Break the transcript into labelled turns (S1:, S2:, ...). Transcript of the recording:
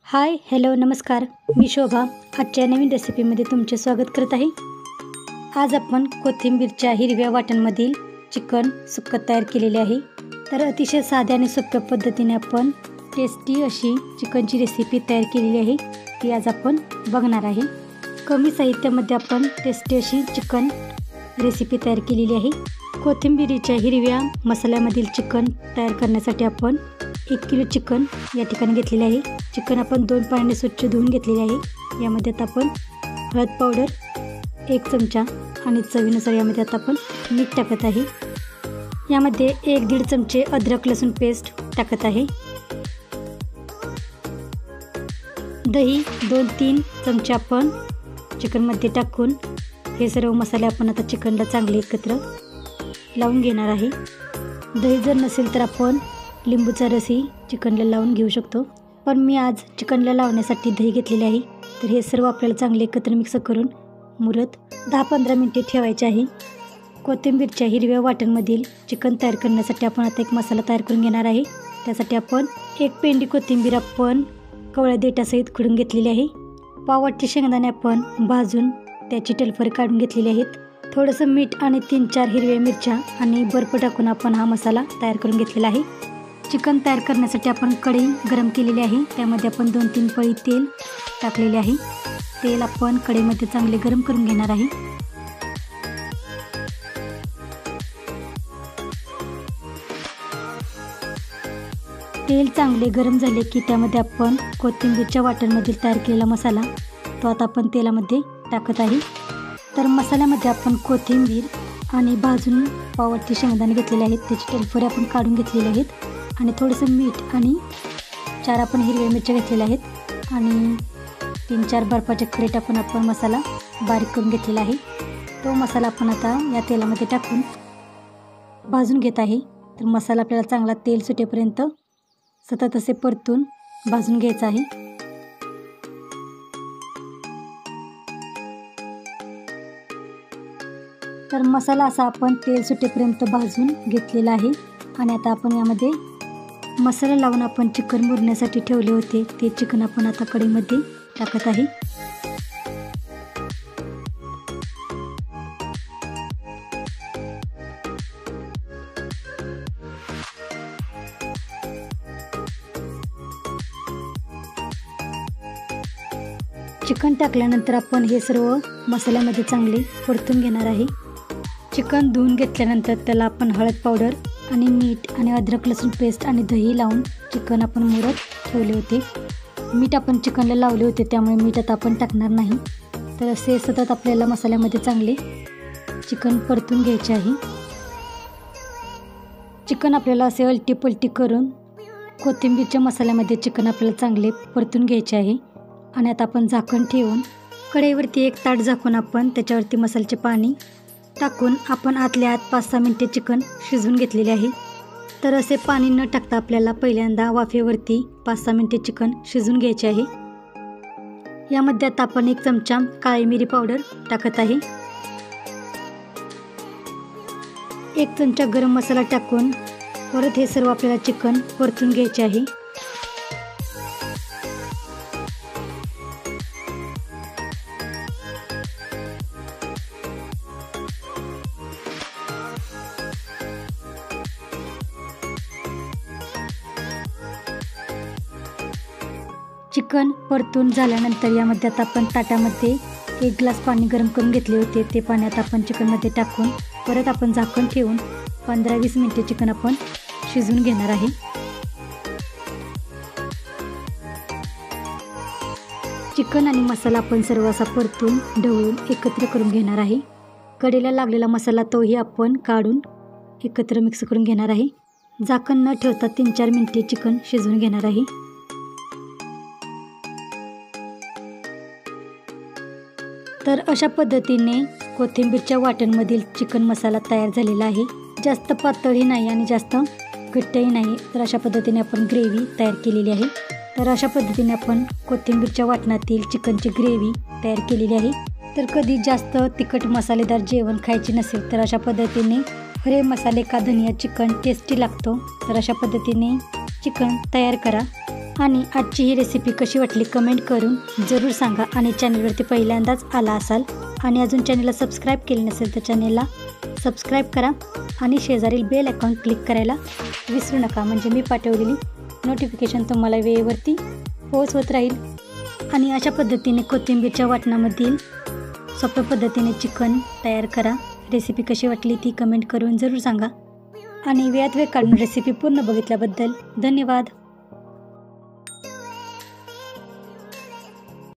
S1: Hi hello नमस्कार, मी शोभा आजच्या नवीन रेसिपीमध्ये तुमचे स्वागत करत आहे। आज आपण कोथिंबीरच्या हिरव्या वाटणमधील चिकन सुक्कं तयार केलेले आहे। तर अतिशय साध्या आणि सोप्या पद्धतीने आपण टेस्टी अशी चिकनची रेसिपी तयार केलेली आहे, ती आज आपण बघणार आहे। कमी साहित्यामध्ये आपण टेस्टी अशी चिकन रेसिपी तयार केलेली आहे। कोथिंबीरीच्या हिरव्या मसाल्यामधील चिकन तयार करण्यासाठी आपण 1 किलो चिकन या ठिकाणी घेतलेले आहे। चिकन आपण 2 पाण्याने स्वच्छ धुवून घेतलेले आहे। यामध्ये आता आपण हळद पावडर 1 चमचा आणि चवीनुसार यामध्ये आता आपण मीठ टाकत आहे। यामध्ये 1-1.5 चमचे अद्रक लसूण पेस्ट टाकत आहे। दही 2-3 चमचे आपण चिकनमध्ये टाकून हे सर्व मसाले आपण आता चिकनला चांगले एकत्र लावून घेणार आहे। दही जर नसेल तर आपण लिंबूचा रसही चिकनला लावून घेऊ शकतो, पण मी आज चिकनला लावण्यासाठी दही घेतलेले आहे। तर हे सर्व आपल्याला चांगले एकत्र मिक्स करून मुरत 10-15 मिनिटे ठेवायचे आहे। कोथिंबीरच्या हिरव्या वाटणमधील चिकन तयार करण्यासाठी आपण आता एक मसाला तयार करून घेणार आहे। त्यासाठी आपण 1 पेंडी कोथिंबीर आपण कवळ्या देठासहित खुडून घेतलेली आहे। पाववाटचे शेंगदाणे आपण भाजून त्याची टलफरे काढून घेतलेली आहेत। थोडंसं मीठ आणि 3-4 हिरव्या मिरच्या आणि बर्फ टाकून आपण हा मसाला तयार करून घेतलेला आहे। चिकन तयार करण्यासाठी आपण कढई गरम केलेली आहे। त्यामध्ये आपण 2-3 पळी तेल टाकलेले आहे। तेल आपण कढईमध्ये चांगले गरम करून घेणार आहे। तेल चांगले गरम झाले की त्यामध्ये आपण कोथिंबीरच्या वाटणमधील तयार केलेला मसाला तो आता आपण तेलामध्ये टाकत आहे। तर मसाल्यामध्ये आपण कोथिंबीर आणि भाजून पाववाटचे शेंगदाणे घेतलेले आहेत, त्याची टलफरे आपण काढून घेतलेले आहेत आणि थोडंसं मीठ आणि 4 आपण हिरव्या मिरच्या घेतलेल्या आहेत आणि 3-4 बर्फाचे खडे टाकून आपण मसाला बारीक करून घेतलेला आहे। तो मसाला आपण आता या तेलामध्ये टाकून भाजून घेत आहे। तर मसाला आपल्याला चांगला तेल सुटेपर्यंत सतत असे परतून भाजून घ्यायचा आहे। तर मसाला असा आपण तेल सुटेपर्यंत भाजून घेतलेला आहे आणि आता आपण यामध्ये मसाला लावून आपण चिकन मुरण्यासाठी ठेवले होते ते चिकन आपण आता कढईमध्ये टाकत आहे। चिकन टाकल्यानंतर आपण हे सर्व मसाल्यामध्ये चांगले परतून घेणार आहे। चिकन धुवून घेतल्यानंतर त्याला आपण हळद पावडर आणि मीठ आणि अद्रक लसूण पेस्ट आणि दही लावून चिकन आपण मुरत ठेवले होते। मीठ आपण चिकनला लावले होते, त्यामुळे मीठ आता आपण टाकणार नाही। तर असे सतत आपल्याला मसाल्यामध्ये चांगले चिकन परतून घ्यायचे आहे। चिकन आपल्याला असे अलटी पलटी करून कोथिंबीरच्या मसाल्यामध्ये चिकन आपल्याला चांगले परतून घ्यायचे आहे आणि आता आपण झाकण ठेवून कढईवरती 1 ताट झाकून आपण त्याच्यावरती मसाल्याचे पाणी टाकून आपण आतल्या आत 5-6 मिनिटे चिकन शिजवून घेतलेले आहे। तर असे पाणी न टाकता आपल्याला पहिल्यांदा वाफेवरती 5-6 मिनिटे चिकन शिजवून घ्यायचे आहे। यामध्ये आता आपण 1 चमचा काळी मिरी पावडर टाकत आहे। 1 चमचा गरम मसाला टाकून परत हे सर्व आपल्याला चिकन परतून घ्यायचे आहे। चिकन परतून झाल्यानंतर यामध्ये आता आपण ताटामध्ये 1 ग्लास पाणी गरम करून घेतले होते, ते पाण्यात आपण चिकनमध्ये टाकून परत आपण झाकण ठेवून 15-20 मिनिटे चिकन आपण शिजवून घेणार आहे। चिकन आणि मसाला आपण सर्व असा परतून ढवळून एकत्र करून घेणार आहे। कढईला लागलेला मसाला तोही आपण काढून एकत्र मिक्स करून घेणार आहे। झाकण न ठेवता 3-4 मिनिटे चिकन शिजवून घेणार आहे। तर अशा पद्धतीने कोथिंबीरच्या वाटणमधील चिकन मसाला तयार झालेला आहे। जास्त पातळही नाही आणि जास्त घट्टही नाही। तर अशा पद्धतीने आपण ग्रेव्ही तयार केलेली आहे। तर अशा पद्धतीने आपण कोथिंबीरच्या वाटणातील चिकनची ग्रेव्ही तयार केलेली आहे। तर कधी जास्त तिखट मसालेदार जेवण खायचे नसेल तर अशा पद्धतीने हरे मसाले का धनिया चिकन टेस्टी लागतो। तर अशा पद्धतीने चिकन तयार करा आणि आजची ही रेसिपी कशी वाटली कमेंट करून जरूर सांगा. आणि चॅनलवरती पहिल्यांदाच आला असाल आणि अजून चॅनलला सबस्क्राईब केले नसेल तर चॅनलला सबस्क्राईब करा आणि शेजारील बेल आयकॉन क्लिक करायला विसरू नका, म्हणजे मी पाठवलेली नोटिफिकेशन तुम्हाला वेळेवरती पोहोचवत राहील. आणि अशा पद्धतीने कोथिंबीरच्या वाटणामधील सोप्या पद्धतीने चिकन तयार करा. रेसिपी कशी वाटली ती कमेंट करून जरूर सांगा. आणि वेळात वेळ काढून रेसिपी पूर्ण बघितल्याबद्दल धन्यवाद.